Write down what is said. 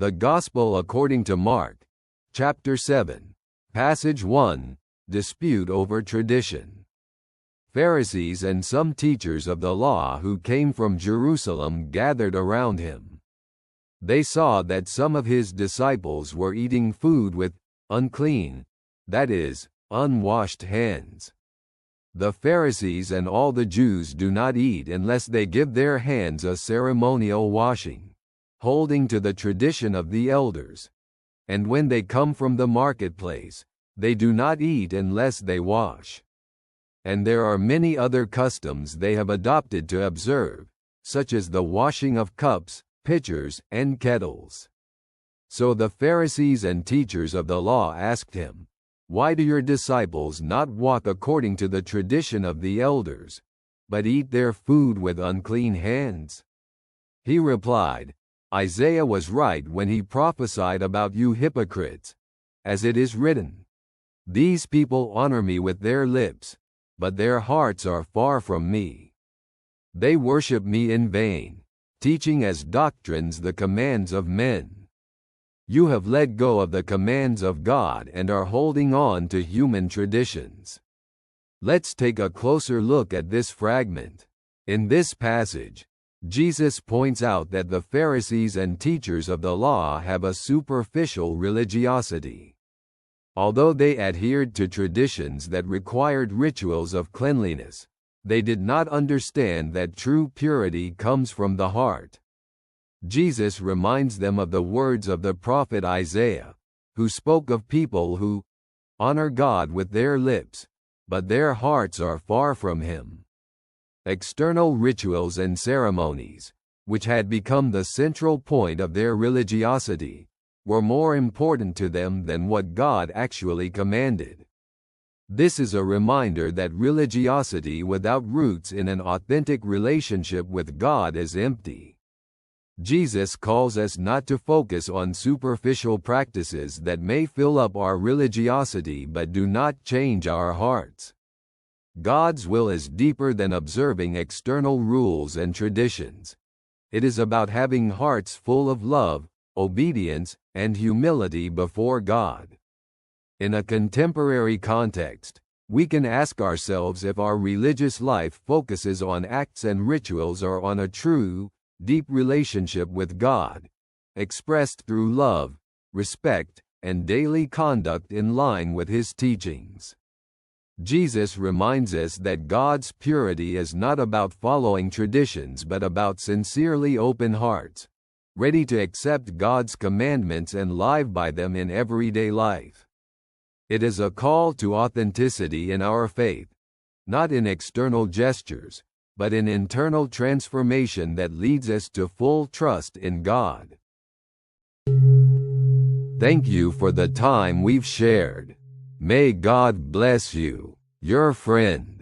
The Gospel according to Mark, chapter 7, passage 1, dispute over tradition. Pharisees and some teachers of the law who came from Jerusalem gathered around him. They saw that some of his disciples were eating food with unclean, that is, unwashed hands. The Pharisees and all the Jews do not eat unless they give their hands a ceremonial washing, holding to the tradition of the elders. And when they come from the marketplace, they do not eat unless they wash. And there are many other customs they have adopted to observe, such as the washing of cups, pitchers, and kettles. So the Pharisees and teachers of the law asked him, "Why do your disciples not walk according to the tradition of the elders, but eat their food with unclean hands?" He replied, "Isaiah was right when he prophesied about you hypocrites, as it is written, 'These people honor me with their lips, but their hearts are far from me. They worship me in vain, teaching as doctrines the commands of men.' You have let go of the commands of God and are holding on to human traditions." Let's take a closer look at this fragment. In this passage, Jesus points out that the Pharisees and teachers of the law have a superficial religiosity. Although they adhered to traditions that required rituals of cleanliness, they did not understand that true purity comes from the heart. Jesus reminds them of the words of the prophet Isaiah, who spoke of people who honor God with their lips, but their hearts are far from Him. External rituals and ceremonies, which had become the central point of their religiosity, were more important to them than what God actually commanded. This is a reminder that religiosity without roots in an authentic relationship with God is empty. Jesus calls us not to focus on superficial practices that may fill up our religiosity but do not change our hearts. God's will is deeper than observing external rules and traditions. It is about having hearts full of love, obedience, and humility before God. In a contemporary context, we can ask ourselves if our religious life focuses on acts and rituals or on a true, deep relationship with God, expressed through love, respect, and daily conduct in line with His teachings. Jesus reminds us that God's purity is not about following traditions but about sincerely open hearts, ready to accept God's commandments and live by them in everyday life. It is a call to authenticity in our faith, not in external gestures, but in internal transformation that leads us to full trust in God. Thank you for the time we've shared. May God bless you, your friend.